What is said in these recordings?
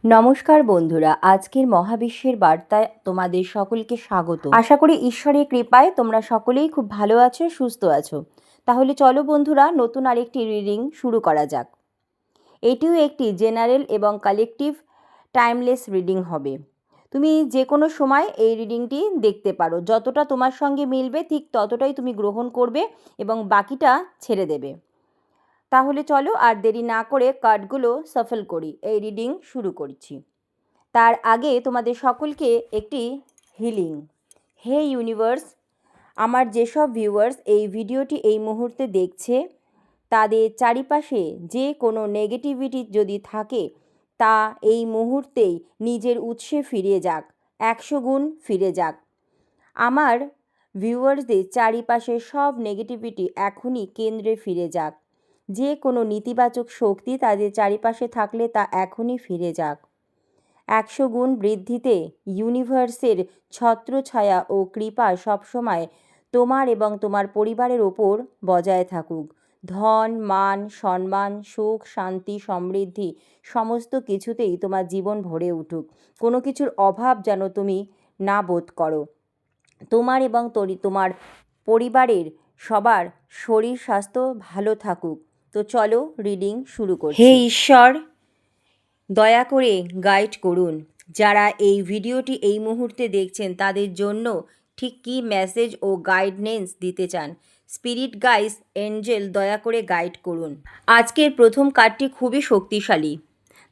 নমস্কার বন্ধুরা, আজকের মহাবিশ্বের বার্তায় তোমাদের সকলকে স্বাগত। আশা করি ঈশ্বরের কৃপায় তোমরা সকলেই খুব ভালো আছো, সুস্থ আছো। তাহলে চলো বন্ধুরা, নতুন আরেকটি রিডিং শুরু করা যাক। এটিও একটি জেনারেল এবং কালেকটিভ টাইমলেস রিডিং হবে। তুমি যে কোনো সময় এই রিডিংটি দেখতে পারো। যতটা তোমার সঙ্গে মিলবে ঠিক ততটাই তুমি গ্রহণ করবে এবং বাকিটা ছেড়ে দেবে। তাহলে চলো আর দেরি না করে কার্ডগুলো সাফল করি, এই রিডিং শুরু করছি। তার আগে তোমাদের সকলকে একটি হিলিং। হে ইউনিভার্স, আমার যেসব ভিউয়ার্স এই ভিডিওটি এই মুহূর্তে দেখছে তাদের চারিপাশে যে কোনো নেগেটিভিটি যদি থাকে তা এই মুহূর্তেই নিজের উৎসে ফিরে যাক, 100 গুণ ফিরে যাক। আমার ভিউয়ার্সদের চারিপাশে সব নেগেটিভিটি এখনই কেন্দ্রে ফিরে যাক। যে কোনো নেতিবাচক শক্তি তাদের চারিপাশে থাকলে তা এখনই ফিরে যাক। 100 গুণ বৃদ্ধিতে ইউনিভার্সের ছত্রছায়া ও কৃপা সবসময় তোমার এবং তোমার পরিবারের ওপর বজায় থাকুক। ধন, মান, সম্মান, সুখ, শান্তি, সমৃদ্ধি সমস্ত কিছুতেই তোমার জীবন ভরে উঠুক। কোনো কিছুর অভাব যেন তুমি না বোধ করো। তোমার এবং তোমার পরিবারের সবার শরীর স্বাস্থ্য ভালো থাকুক। তো চলো রিডিং শুরু করছি। হে ঈশ্বর, দয়া করে গাইড করুন। যারা এই ভিডিওটি এই মুহূর্তে দেখছেন তাদের জন্য ঠিক কী মেসেজ ও গাইডেন্স দিতে চান। স্পিরিট গাইস, এঞ্জেল, দয়া করে গাইড করুন। আজকের প্রথম কার্ডটি খুবই শক্তিশালী।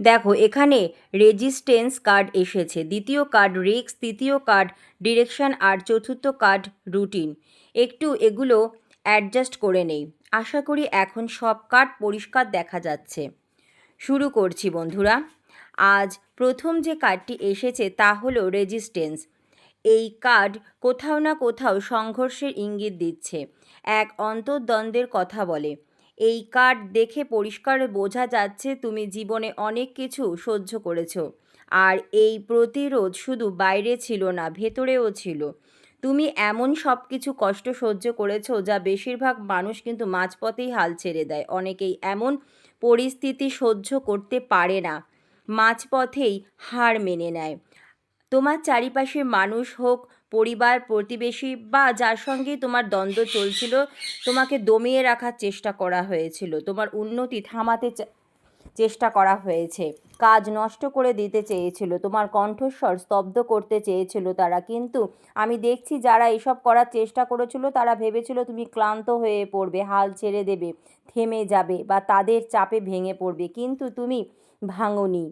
দেখো, এখানে রেজিস্ট্যান্স কার্ড এসেছে, দ্বিতীয় কার্ড রিস্ক, তৃতীয় কার্ড ডিরেকশন আর চতুর্থ কার্ড রুটিন। একটু এগুলো অ্যাডজাস্ট করে নেই। আশা করি এখন সব কার্ড পরিষ্কার দেখা যাচ্ছে। শুরু করছি বন্ধুরা। আজ প্রথম যে কার্ডটি এসেছে তা হলো রেজিস্ট্যান্স। এই কার্ড কোথাও না কোথাও সংঘর্ষের ইঙ্গিত দিচ্ছে, এক অন্তর্দ্বন্দ্বের কথা বলে। এই কার্ড দেখে পরিষ্কার বোঝা যাচ্ছে তুমি জীবনে অনেক কিছু সহ্য করেছো, আর এই প্রতিরোধ শুধু বাইরে ছিল না, ভেতরেও ছিল। তুমি এমন সব কিছু কষ্ট সহ্য করেছো যা বেশিরভাগ মানুষ কিন্তু মাঝপথেই হাল ছেড়ে দেয়। অনেকেই এমন পরিস্থিতি সহ্য করতে পারে না, মাঝপথেই হার মেনে নেয়। তোমার চারিপাশে মানুষ হোক, পরিবার, প্রতিবেশী বা যার সঙ্গেই তোমার দ্বন্দ্ব চলছিল, তোমাকে দমিয়ে রাখার চেষ্টা করা হয়েছিল, তোমার উন্নতি থামাতে চেষ্টা করা হয়েছে, কাজ নষ্ট করে দিতে চেয়েছিল, তোমার কণ্ঠস্বর স্তব্ধ করতে চেয়েছিল তারা। কিন্তু আমি দেখছি যারা এসব করার চেষ্টা করেছিল তারা ভেবেছিল তুমি ক্লান্ত হয়ে পড়বে, হাল ছেড়ে দেবে, থেমে যাবে বা তাদের চাপে ভেঙে পড়বে। কিন্তু তুমি ভাঙোনি।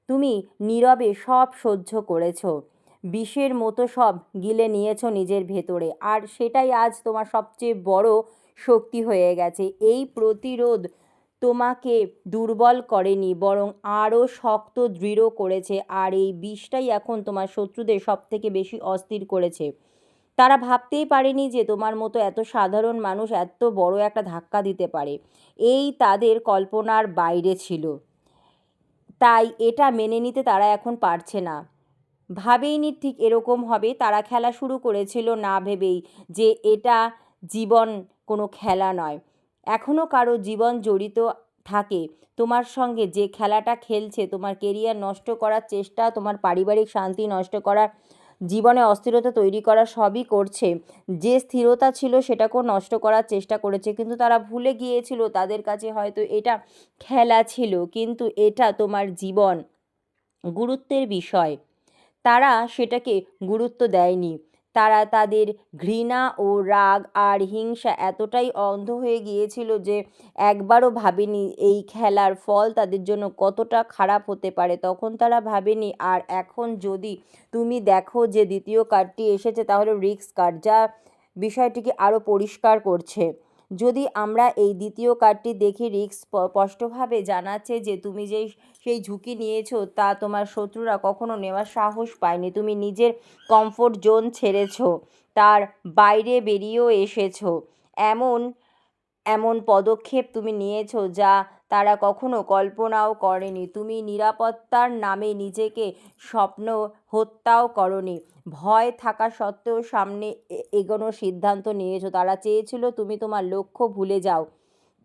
তুমি নীরবে সব সহ্য করেছো, বিষের মতো সব গিলে নিয়েছো নিজের ভেতরে, আর সেটাই আজ তোমার সবচেয়ে বড় শক্তি হয়ে গেছে। এই প্রতিরোধ তোমাকে দুর্বল করেনি, বরং আরও শক্ত, দৃঢ় করেছে। আর এই বিষটাই এখন তোমার শত্রুদের সবথেকে বেশি অস্থির করেছে। তারা ভাবতেই পারেনি যে তোমার মতো এত সাধারণ মানুষ এত বড় একটা ধাক্কা দিতে পারে। এই তাদের কল্পনার বাইরে ছিল, তাই এটা মেনে নিতে তারা এখন পারছে না। ভাবেইনি ঠিক এরকম হবে। তারা খেলা শুরু করেছিল না ভেবেই যে এটা জীবন কোনো খেলা নয়। এখনও কারো জীবন জড়িত থাকে তোমার সঙ্গে, যে খেলাটা খেলছে, তোমার কেরিয়ার নষ্ট করার চেষ্টা, তোমার পারিবারিক শান্তি নষ্ট করার, জীবনে অস্থিরতা তৈরি করা, সবই করছে। যে স্থিরতা ছিল সেটাকেও নষ্ট করার চেষ্টা করেছে, কিন্তু তারা ভুলে গিয়েছিল তাদের কাছে হয়তো এটা খেলা ছিল, কিন্তু এটা তোমার জীবন, গুরুত্বের বিষয়। তারা সেটাকে গুরুত্ব দেয়নি। তারা তাদের ঘৃণা ও রাগ আর হিংসা এতটাই অন্ধ হয়ে গিয়েছিল যে একবারও ভাবেনি এই খেলার ফল তাদের জন্য কতটা খারাপ হতে পারে। তখন তারা ভাবেনি। আর এখন যদি তুমি দেখো যে দ্বিতীয় কার্ডটি এসেছে, তাহলে রিস্ক কার্ড, যা বিষয়টিকে আরও পরিষ্কার করছে। যদি আমরা এই দ্বিতীয় কার্ডটি দেখি, রিস্ক স্পষ্টভাবে জানাচ্ছে যে তুমি সেই ঝুঁকি নিয়েছো তা তোমার শত্রুরা কখনো নেওয়ার সাহস পায়নি। তুমি নিজের কমফোর্ট জোন ছেড়েছো, তার বাইরে বেরিয়েও এসেছো। এমন এমন পদক্ষেপ তুমি নিয়েছো যা তারা কখনো কল্পনাও করেনি। তুমি নিরাপত্তার নামে নিজেকে স্বপ্ন হত্যাও করনি। ভয় থাকা সত্ত্বেও সামনে এগোনোর সিদ্ধান্ত নিয়েছো। তারা চেয়েছিল তুমি তোমার লক্ষ্য ভুলে যাও,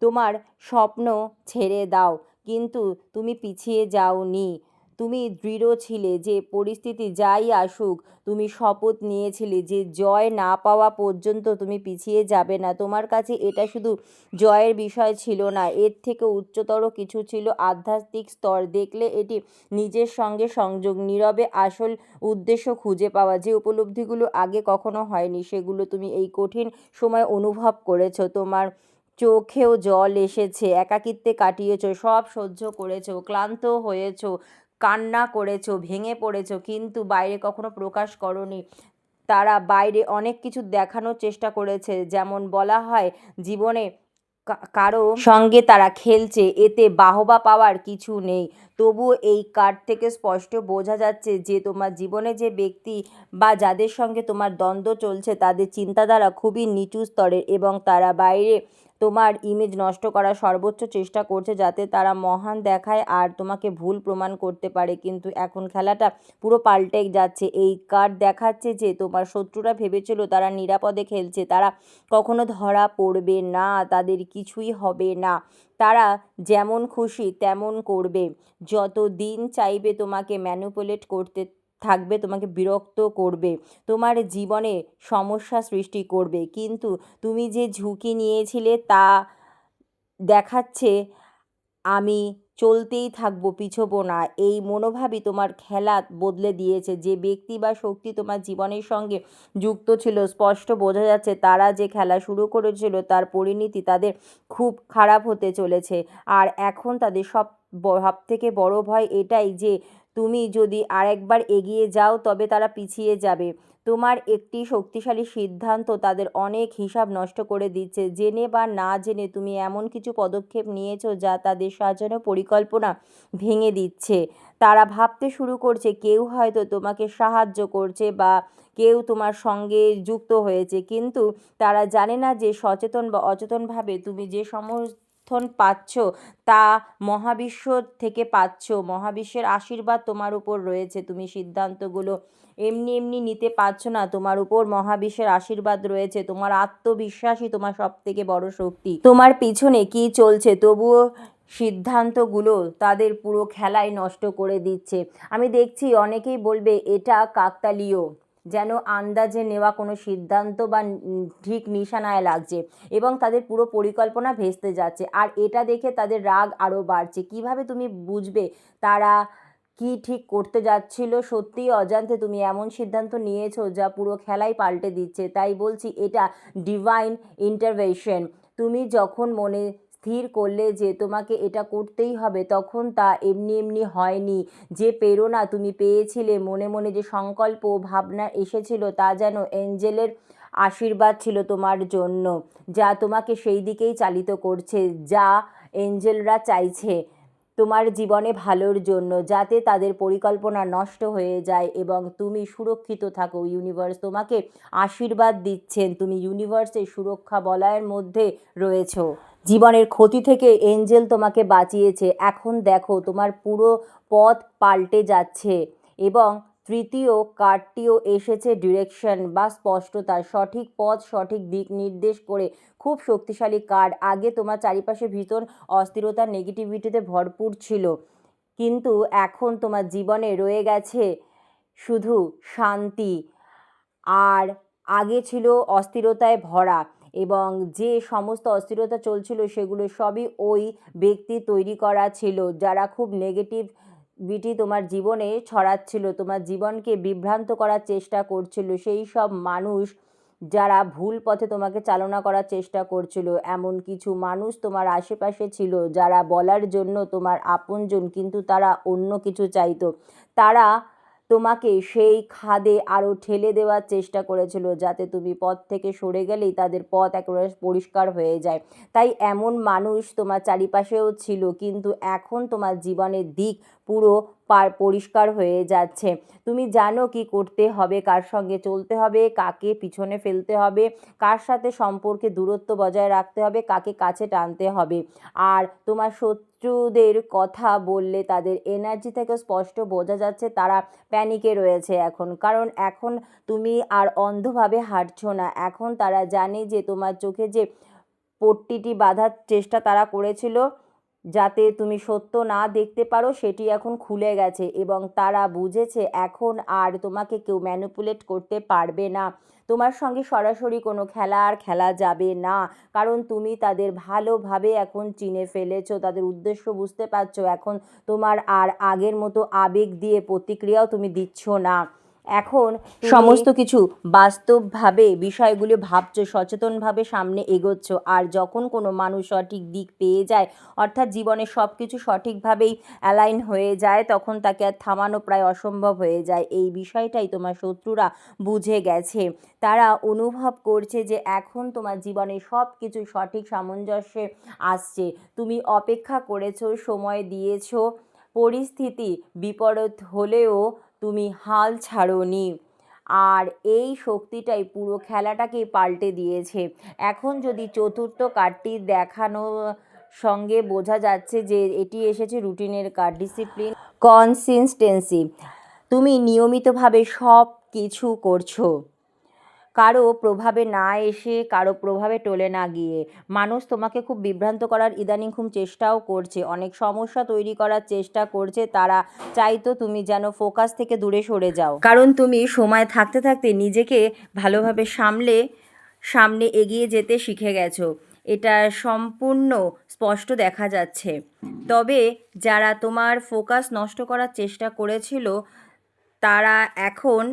তোমার স্বপ্ন ছেড়ে দাও, কিন্তু তুমি পিছিয়ে যাওনি। তুমি দৃঢ় ছিলে যে পরিস্থিতি যাই আসুক, তুমি শপথ নিয়েছিলে যে জয় না পাওয়া পর্যন্ত তুমি পিছিয়ে যাবে না। তোমার কাছে এটা শুধু জয়ের বিষয় ছিল না, এর থেকে উচ্চতর কিছু ছিল, আধ্যাত্মিক স্তর। দেখলে এটি নিজের সঙ্গে সংযোগ, নীরবে আসল উদ্দেশ্য খুঁজে পাওয়া। যে উপলব্ধিগুলো আগে কখনো হয়নি সেগুলো তুমি এই কঠিন সময় অনুভব করেছো। তোমার চোখেও জল এসেছে, একাকিত্বে কাটিয়েছো, সব সহ্য করেছো, ক্লান্ত হয়েছো, কান্না করেছো, ভেঙে পড়েছো, কিন্তু বাইরে কখনো প্রকাশ করনি। তারা বাইরে অনেক কিছু দেখানোর চেষ্টা করেছে, যেমন বলা হয় জীবনে কারো সঙ্গে তারা খেলছে, এতে বাহবা পাওয়ার কিছু নেই। তবুও এই কার্ড থেকে স্পষ্ট বোঝা যাচ্ছে যে তোমার জীবনে যে ব্যক্তি বা যাদের সঙ্গে তোমার দ্বন্দ্ব চলছে তাদের চিন্তাধারা খুবই নিচু স্তরের, এবং তারা বাইরে তোমার ইমেজ নষ্ট করার সর্বোচ্চ চেষ্টা করছে যাতে তারা মহান দেখায় আর তোমাকে ভুল প্রমাণ করতে পারে। কিন্তু এখন খেলাটা পুরো পাল্টে যাচ্ছে। এই কার্ড দেখাচ্ছে যে তোমার শত্রুরা ভেবেছিল তারা নিরাপদে খেলছে, তারা কখনো ধরা পড়বে না, তাদের কিছুই হবে না, তারা যেমন খুশি তেমন করবে। যত দিন চাইবে তোমাকে ম্যানিপুলেট করতে থাকবে, তোমাকে বিরক্ত করবে, তোমার জীবনে সমস্যা সৃষ্টি করবে। কিন্তু তুমি যে ঝুঁকি নিয়েছিলে তা দেখাচ্ছে আমি চলতেই থাকবো, পিছবো না। এই মনোভাবই তোমার খেলা বদলে দিয়েছে। যে ব্যক্তি বা শক্তি তোমার জীবনের সঙ্গে যুক্ত ছিল, স্পষ্ট বোঝা যাচ্ছে তারা যে খেলা শুরু করেছিল তার পরিণতি তাদের খুব খারাপ হতে চলেছে। আর এখন তাদের সব থেকে বড় ভয় এটাই যে তুমি যদি আরেকবার এগিয়ে যাও তবে তারা পিছিয়ে যাবে। তোমার একটি শক্তিশালী সিদ্ধান্ত তাদের অনেক হিসাব নষ্ট করে দিচ্ছে। জেনে বা না জেনে তুমি এমন কিছু পদক্ষেপ নিয়েছো যা তাদের সাজানো পরিকল্পনা ভেঙে দিচ্ছে। তারা ভাবতে শুরু করছে কেউ হয়তো তোমাকে সাহায্য করছে বা কেউ তোমার সঙ্গে যুক্ত হয়েছে, কিন্তু তারা জানে না যে সচেতন বা অচেতনভাবে তুমি যে সমর্থন পাচ্ছ তা মহাবিশ্ব থেকে পাচ্ছ। মহাবিশ্বের আশীর্বাদ তোমার উপর রয়েছে। তুমি সিদ্ধান্তগুলো এমনি এমনি নিতে পারছো না, তোমার উপর মহাবিশ্বের আশীর্বাদ রয়েছে। তোমার আত্মবিশ্বাসই তোমার সব থেকে বড় শক্তি। তোমার পিছনে কি চলছে তবুও সিদ্ধান্তগুলো তাদের পুরো খেলাই নষ্ট করে দিচ্ছে। আমি দেখছি অনেকেই বলবে এটা কাকতালীয়, যেন আন্দাজে নেওয়া কোনো সিদ্ধান্ত বা ঠিক নিশানায় লাগছে, এবং তাদের পুরো পরিকল্পনা ভেস্তে যাচ্ছে। আর এটা দেখে তাদের রাগ আরও বাড়ছে। কিভাবে তুমি বুঝবে তারা কি ঠিক করতে যাচ্ছিল? সত্যিই অজান্তে তুমি এমন সিদ্ধান্ত নিয়েছো যা পুরো খেলাই পাল্টে দিচ্ছে। তাই বলছি এটা ডিভাইন ইন্টারভেনশন। তুমি যখন মনে স্থির করলে যে তোমাকে এটা করতেই হবে, তখন তা এমনি এমনি হয়নি। যে প্রেরণা তুমি পেয়েছিলে, মনে মনে যে সংকল্প ভাবনা এসেছিল, তা যেন এঞ্জেলের আশীর্বাদ ছিল তোমার জন্য, যা তোমাকে সেই দিকেই চালিত করছে যা এঞ্জেলরা চাইছে তোমার জীবনে ভালোর জন্য, যাতে তাদের পরিকল্পনা নষ্ট হয়ে যায় এবং তুমি সুরক্ষিত থাকো। ইউনিভার্স তোমাকে আশীর্বাদ দিচ্ছেন, তুমি ইউনিভার্সের সুরক্ষা বলয়ের মধ্যে রয়েছো। জীবনের ক্ষতি থেকে এঞ্জেল তোমাকে বাঁচিয়েছে। এখন দেখো তোমার পুরো পথ পাল্টে যাচ্ছে। এবং তৃতীয় কার্ডটিও এসেছে ডিরেকশন বা স্পষ্টতা, সঠিক পথ, সঠিক দিক নির্দেশ করে। খুব শক্তিশালী কার্ড। আগে তোমার চারিপাশে ভীষণ অস্থিরতা, নেগেটিভিটিতে ভরপুর ছিল, কিন্তু এখন তোমার জীবনে রয়ে গেছে শুধু শান্তি। আর আগে ছিল অস্থিরতায় ভরা, এবং যে সমস্ত অস্থিরতা চলছিল সেগুলো সবই ওই ব্যক্তি তৈরি করা ছিল যারা খুব নেগেটিভিটি তোমার জীবনে ছড়াচ্ছিল, তোমার জীবনকে বিভ্রান্ত করার চেষ্টা করছিল। সেই সব মানুষ যারা ভুল পথে তোমাকে চালনা করার চেষ্টা করছিল। এমন কিছু মানুষ তোমার আশেপাশে ছিল যারা বলার জন্য তোমার আপনজন, কিন্তু তারা অন্য কিছু চাইতো। তারা তোমাকে সেই খাদে আরও ঠেলে দেওয়ার চেষ্টা করেছিল যাতে তুমি পথ থেকে সরে গেলেই তাদের পথ একেবারে পরিষ্কার হয়ে যায়। তাই এমন মানুষ তোমার চারিপাশেও ছিল, কিন্তু এখন তোমার জীবনের দিক পুরো পরিষ্কার হয়ে যাচ্ছে। তুমি জানো কি করতে হবে, কার সঙ্গে চলতে হবে, কাকে পিছনে ফেলতে হবে, কার সাথে সম্পর্কে দূরত্ব বজায় রাখতে হবে, কাকে কাছে টানতে হবে। আর তোমার শত্রুদের কথা বললে তাদের এনার্জি থেকে স্পষ্ট বোঝা যাচ্ছে তারা প্যানিকে রয়েছে এখন, কারণ এখন তুমি আর অন্ধভাবে হাঁটছো না। এখন তারা জানে যে তোমার চোখে যে পট্টিটি বাঁধার চেষ্টা তারা করেছিল যাতে তুমি সত্য না দেখতে পারো সেটি এখন খুলে গেছে এবং তারা বুঝেছে এখন আর তোমাকে কেউ ম্যানিপুলেট করতে পারবে না। তোমার সঙ্গে সরাসরি কোনো খেলা আর খেলা যাবে না, কারণ তুমি তাদের ভালোভাবে এখন চিনে ফেলেছো, তাদের উদ্দেশ্য বুঝতে পারছো। এখন তোমার আর আগের মতো আবেগ দিয়ে প্রতিক্রিয়াও তুমি দিচ্ছ না। এখন সমস্ত কিছু বাস্তবভাবে বিষয়গুলো ভাবছো, সচেতনভাবে সামনে এগোচ্ছ। আর যখন কোনো মানুষ সঠিক দিক পেয়ে যায়, অর্থাৎ জীবনে সব কিছু সঠিকভাবেই অ্যালাইন হয়ে যায়, তখন তাকে আর থামানো প্রায় অসম্ভব হয়ে যায়। এই বিষয়টাই তোমার শত্রুরা বুঝে গেছে। তারা অনুভব করছে যে এখন তোমার জীবনে সব কিছু সঠিক সামঞ্জস্যে আসছে। তুমি অপেক্ষা করেছো, সময় দিয়েছো, পরিস্থিতি বিপরীত হলেও তুমি হাল ছাড়োনি। আর এই শক্তিটাই পুরো খেলাটাকেই পাল্টে দিয়েছে। এখন যদি চতুর্থ কার্ডটি দেখানো সঙ্গে বোঝা যাচ্ছে যে এটি এসেছে রুটিনের কার্ড, ডিসিপ্লিন, কনসিস্টেন্সি। তুমি নিয়মিতভাবে সব কিছু করছো, কারো প্রভাবে না এসে, কারো প্রভাবে টলে না গিয়ে। মানুষ তোমাকে খুব বিভ্রান্ত করার ইদানিং খুব চেষ্টাও করছে, অনেক সমস্যা তৈরি করার চেষ্টা করছে। তারা চাইতো তুমি যেন ফোকাস থেকে দূরে সরে যাও, কারণ তুমি সময় থাকতে থাকতে নিজেকে ভালোভাবে সামনে এগিয়ে যেতে শিখে গেছো। এটা সম্পূর্ণ স্পষ্ট দেখা যাচ্ছে। তবে যারা তোমার ফোকাস নষ্ট করার চেষ্টা করেছিল, তারা এখন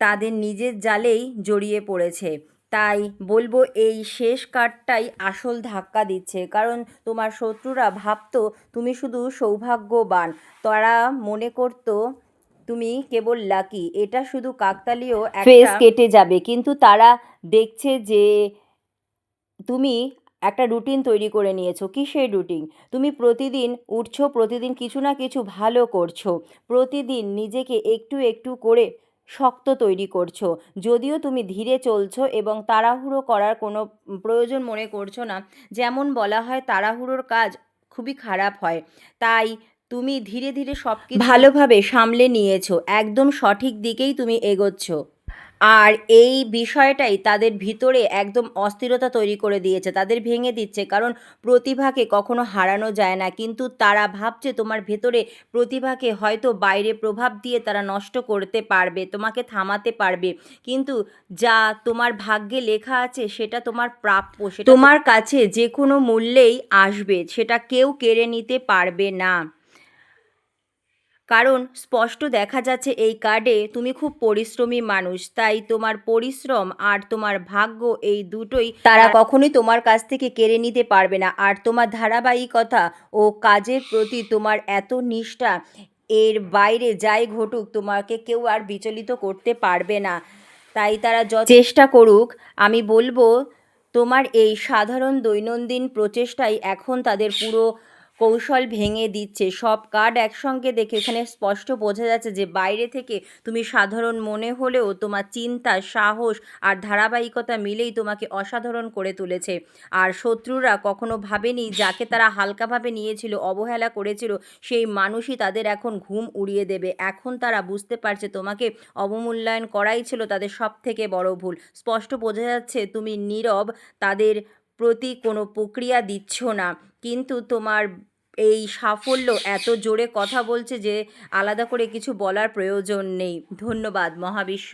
তাদের নিজের জালেই জড়িয়ে পড়েছে। তাই বলবো এই শেষ কার্ডটাই আসল ধাক্কা দিচ্ছে, কারণ তোমার শত্রুরা ভাবতো তুমি শুধু সৌভাগ্যবান, তারা মনে করতো তুমি কেবল লাকি, এটা শুধু কাকতালীয় ফেজ কেটে যাবে। কিন্তু তারা দেখছে যে তুমি একটা রুটিন তৈরি করে নিয়েছো। কি সেই রুটিন? তুমি প্রতিদিন উঠছো, প্রতিদিন কিছু না কিছু ভালো করছো, প্রতিদিন নিজেকে একটু একটু করে শক্ত তৈরি করছো। যদিও তুমি ধীরে চলছো এবং তাড়াহুড়ো করার কোনো প্রয়োজন মনে করছো না। যেমন বলা হয় তাড়াহুড়োর কাজ খুবই খারাপ হয়। তাই তুমি ধীরে ধীরে সব কিছু ভালোভাবে সামলে নিয়েছো, একদম সঠিক দিকেই তুমি এগোচ্ছ। আর এই বিষয়টাই তাদের ভিতরে একদম অস্থিরতা তৈরি করে দিয়েছে, তাদের ভেঙে দিচ্ছে। কারণ প্রতিভাকে কখনো হারানো যায় না, কিন্তু তারা ভাবছে তোমার ভেতরে প্রতিভাকে হয়তো বাইরে প্রভাব দিয়ে তারা নষ্ট করতে পারবে, তোমাকে থামাতে পারবে। কিন্তু যা তোমার ভাগ্যে লেখা আছে সেটা তোমার প্রাপ্য, সেটা তোমার কাছে যে কোনো মূল্যেই আসবে, সেটা কেউ কেড়ে নিতে পারবে না। কারণ স্পষ্ট দেখা যাচ্ছে এই কার্ডে তুমি খুব পরিশ্রমী মানুষ, তাই তোমার পরিশ্রম আর তোমার ভাগ্য এই দুটোই তারা কখনোই তোমার কাছ থেকে কেড়ে নিতে পারবে না। আর তোমার ধারাবাহিকতা ও কাজের প্রতি তোমার এত নিষ্ঠা, এর বাইরে যাই ঘটুক তোমাকে কেউ আর বিচলিত করতে পারবে না। তাই তারা যত চেষ্টা করুক, আমি বলবো তোমার এই সাধারণ দৈনন্দিন প্রচেষ্টাই এখন তাদের পুরো কৌশল ভেঙে দিচ্ছে। সব কার্ড একসঙ্গে দেখে এখানে স্পষ্ট বোঝা যাচ্ছে যে বাইরে থেকে তুমি সাধারণ মনে হলেও তোমার চিন্তা, সাহস আর ধারাবাহিকতা মিলেই তোমাকে অসাধারণ করে তুলেছে। আর শত্রুরা কখনো ভাবেনি যাকে তারা হালকাভাবে নিয়েছিল, অবহেলা করেছিল, সেই মানুষই তাদের এখন ঘুম উড়িয়ে দেবে। এখন তারা বুঝতে পারছে তোমাকে অবমূল্যায়ন করাই ছিল তাদের সবথেকে বড় ভুল। স্পষ্ট বোঝা যাচ্ছে তুমি নীরব, তাদের প্রতি কোনো প্রক্রিয়া দিচ্ছ না, কিন্তু তোমার এই সাফল্য এত জোরে কথা বলছে যে আলাদা করে কিছু বলার প্রয়োজন নেই। ধন্যবাদ মহাবিশ্ব।